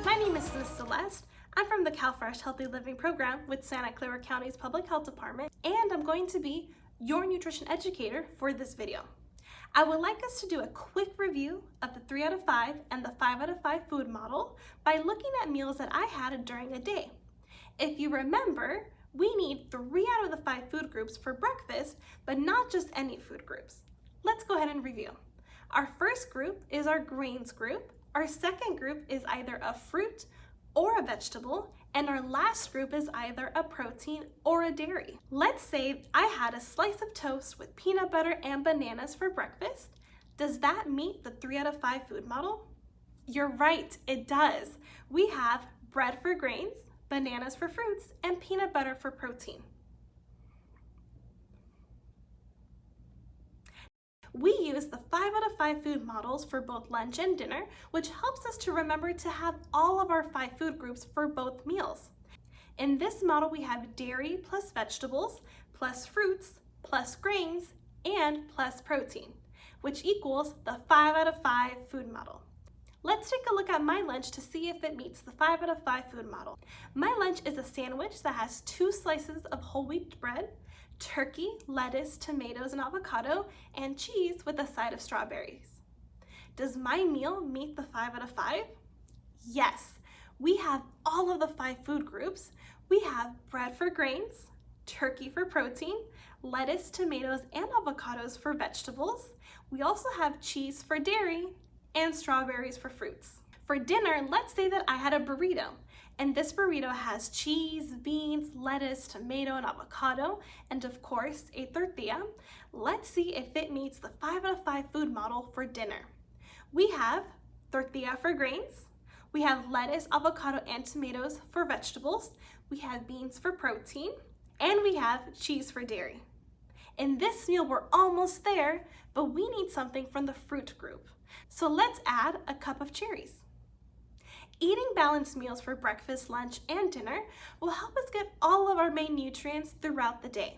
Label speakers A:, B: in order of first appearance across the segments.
A: My name is Miss Celeste. I'm from the CalFresh Healthy Living Program with Santa Clara County's Public Health Department, and I'm going to be your nutrition educator for this video. I would like us to do a quick review of the 3 out of 5 and the 5 out of 5 food model by looking at meals that I had during a day. If you remember, we need 3 out of the 5 food groups for breakfast, but not just any food groups. Let's go ahead and review. Our first group is our grains group. Our second group is either a fruit or a vegetable, and our last group is either a protein or a dairy. Let's say I had a slice of toast with peanut butter and bananas for breakfast. Does that meet the 3 out of 5 food model? You're right, it does. We have bread for grains, bananas for fruits, and peanut butter for protein. We use the 5 out of 5 food models for both lunch and dinner, which helps us to remember to have all of our 5 food groups for both meals. In this model, we have dairy plus vegetables, plus fruits, plus grains, and plus protein, which equals the 5 out of 5 food model. Let's take a look at my lunch to see if it meets the 5 out of 5 food model. My lunch is a sandwich that has 2 slices of whole wheat bread, turkey, lettuce, tomatoes, and avocado, and cheese with a side of strawberries. Does my meal meet the 5 out of 5? Yes. We have all of the 5 food groups. We have bread for grains, turkey for protein, lettuce, tomatoes, and avocados for vegetables. We also have cheese for dairy and strawberries for fruits. For dinner, let's say that I had a burrito, and this burrito has cheese, beans, lettuce, tomato, and avocado, and of course, a tortilla. Let's see if it meets the 5 out of 5 food model for dinner. We have tortilla for grains, we have lettuce, avocado, and tomatoes for vegetables, we have beans for protein, and we have cheese for dairy. In this meal, we're almost there, but we need something from the fruit group. So let's add a cup of cherries. Eating balanced meals for breakfast, lunch, and dinner will help us get all of our main nutrients throughout the day.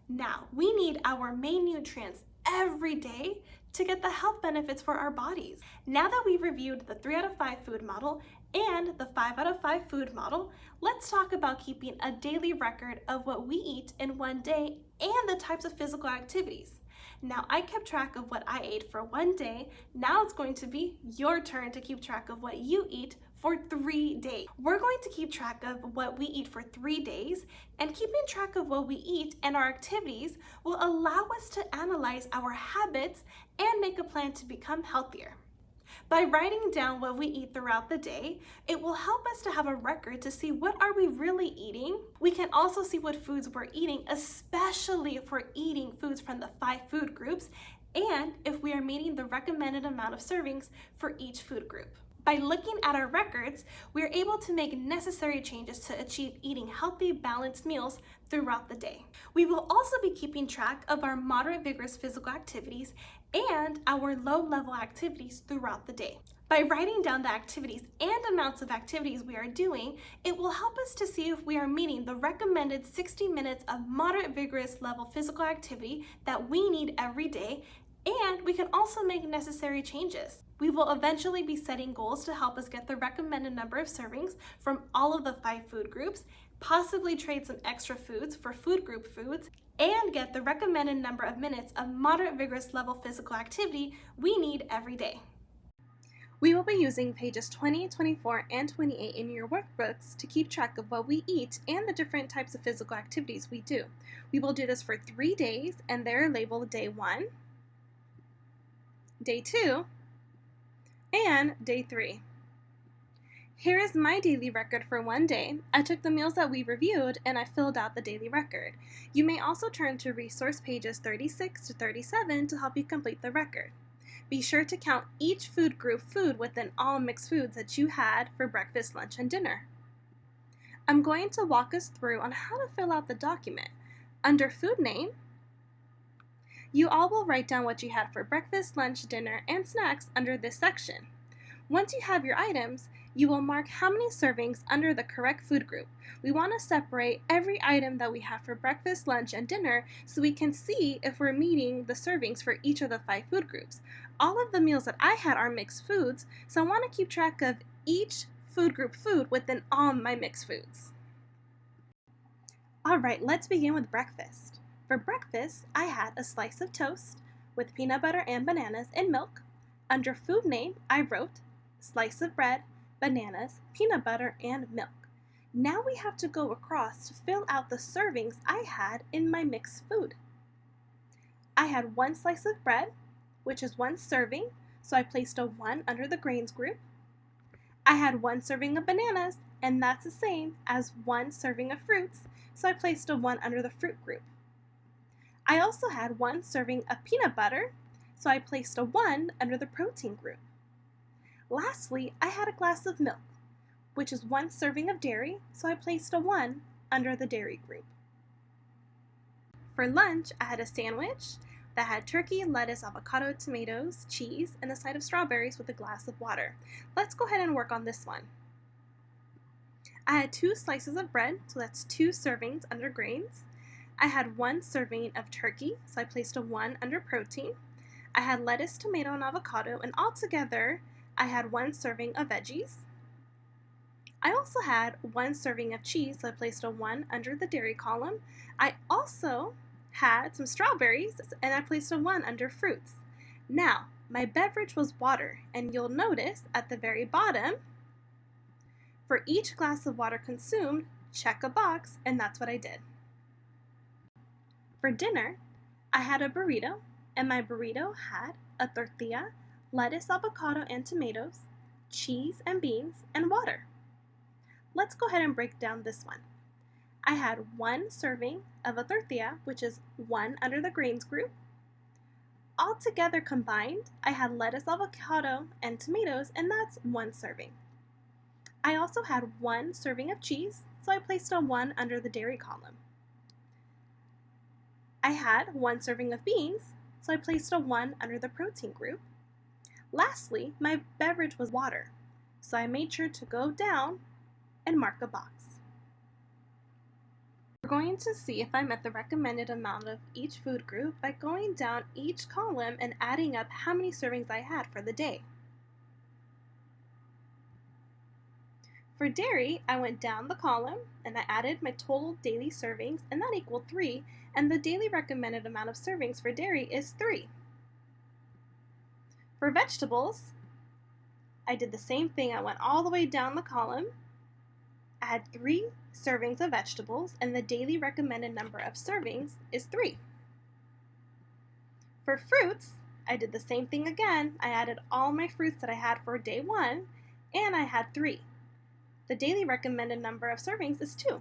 A: Now, we need our main nutrients every day to get the health benefits for our bodies. Now that we've reviewed the 3 out of 5 food model and the 5 out of 5 food model, let's talk about keeping a daily record of what we eat in one day and the types of physical activities. Now, I kept track of what I ate for one day. Now it's going to be your turn to keep track of what you eat for 3 days. We're going to keep track of what we eat for 3 days, and keeping track of what we eat and our activities will allow us to analyze our habits and make a plan to become healthier. By writing down what we eat throughout the day, it will help us to have a record to see what are we really eating. We can also see what foods we're eating, especially if we're eating foods from the 5 food groups, and if we are meeting the recommended amount of servings for each food group. By looking at our records, we are able to make necessary changes to achieve eating healthy, balanced meals throughout the day. We will also be keeping track of our moderate vigorous physical activities and our low-level activities throughout the day. By writing down the activities and amounts of activities we are doing, it will help us to see if we are meeting the recommended 60 minutes of moderate vigorous level physical activity that we need every day, and we can also make necessary changes. We will eventually be setting goals to help us get the recommended number of servings from all of the 5 food groups, possibly trade some extra foods for food group foods, and get the recommended number of minutes of moderate vigorous level physical activity we need every day. We will be using pages 20, 24, and 28 in your workbooks to keep track of what we eat and the different types of physical activities we do. We will do this for 3 days, and they're labeled day 1, day 2, and day 3. Here is my daily record for one day. I took the meals that we reviewed and I filled out the daily record. You may also turn to resource pages 36 to 37 to help you complete the record. Be sure to count each food group food within all mixed foods that you had for breakfast, lunch, and dinner. I'm going to walk us through on how to fill out the document. Under food name, you all will write down what you had for breakfast, lunch, dinner, and snacks under this section. Once you have your items, you will mark how many servings under the correct food group. We want to separate every item that we have for breakfast, lunch, and dinner so we can see if we're meeting the servings for each of the 5 food groups. All of the meals that I had are mixed foods, so I want to keep track of each food group food within all my mixed foods. All right, let's begin with breakfast. For breakfast, I had a slice of toast with peanut butter and bananas and milk. Under food name, I wrote slice of bread, bananas, peanut butter, and milk. Now we have to go across to fill out the servings I had in my mixed food. I had one slice of bread, which is one serving, so I placed a 1 under the grains group. I had one serving of bananas, and that's the same as one serving of fruits, so I placed a 1 under the fruit group. I also had one serving of peanut butter, so I placed a 1 under the protein group. Lastly, I had a glass of milk, which is one serving of dairy, so I placed a 1 under the dairy group. For lunch, I had a sandwich that had turkey, lettuce, avocado, tomatoes, cheese, and a side of strawberries with a glass of water. Let's go ahead and work on this one. I had 2 slices of bread, so that's 2 servings under grains. I had 1 serving of turkey, so I placed a 1 under protein. I had lettuce, tomato, and avocado, and altogether, I had 1 serving of veggies. I also had 1 serving of cheese, so I placed a 1 under the dairy column. I also had some strawberries, and I placed a 1 under fruits. Now, my beverage was water, and you'll notice at the very bottom, for each glass of water consumed, check a box, and that's what I did. For dinner, I had a burrito, and my burrito had a tortilla, lettuce, avocado, and tomatoes, cheese and beans, and water. Let's go ahead and break down this one. I had 1 serving of a tortilla, which is 1 under the grains group. All together combined, I had lettuce, avocado, and tomatoes, and that's 1 serving. I also had 1 serving of cheese, so I placed a 1 under the dairy column. I had 1 serving of beans, so I placed a 1 under the protein group. Lastly, my beverage was water, so I made sure to go down and mark a box. We're going to see if I met the recommended amount of each food group by going down each column and adding up how many servings I had for the day. For dairy, I went down the column and I added my total daily servings, and that equaled 3, and the daily recommended amount of servings for dairy is 3. For vegetables, I did the same thing. I went all the way down the column. I had 3 servings of vegetables, and the daily recommended number of servings is 3. For fruits, I did the same thing again. I added all my fruits that I had for day 1, and I had 3. The daily recommended number of servings is 2.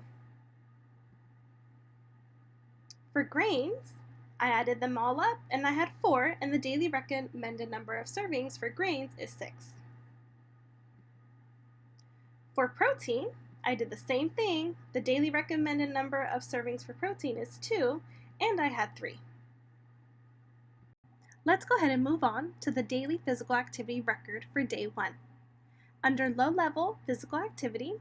A: For grains, I added them all up, and I had 4, and the daily recommended number of servings for grains is 6. For protein, I did the same thing. The daily recommended number of servings for protein is 2, and I had 3. Let's go ahead and move on to the daily physical activity record for day 1. Under low-level physical activity,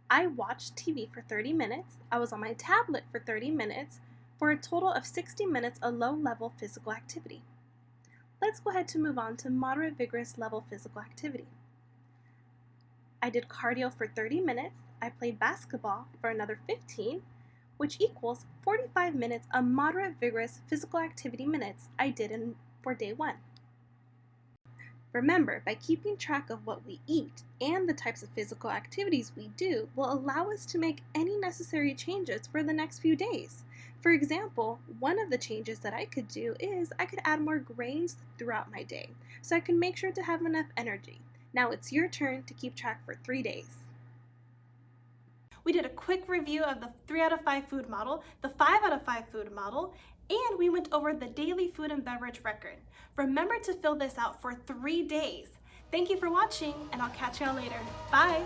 A: I watched TV for 30 minutes. I was on my tablet for 30 minutes, for a total of 60 minutes of low-level physical activity. Let's go ahead to move on to moderate vigorous level physical activity. I did cardio for 30 minutes. I played basketball for another 15, which equals 45 minutes of moderate vigorous physical activity minutes I did for day 1. Remember, by keeping track of what we eat and the types of physical activities we do will allow us to make any necessary changes for the next few days. For example, one of the changes that I could do is I could add more grains throughout my day, so I can make sure to have enough energy. Now it's your turn to keep track for 3 days. We did a quick review of the 3 out of 5 food model, the 5 out of 5 food model, and we went over the daily food and beverage record. Remember to fill this out for 3 days. Thank you for watching, and I'll catch y'all later. Bye!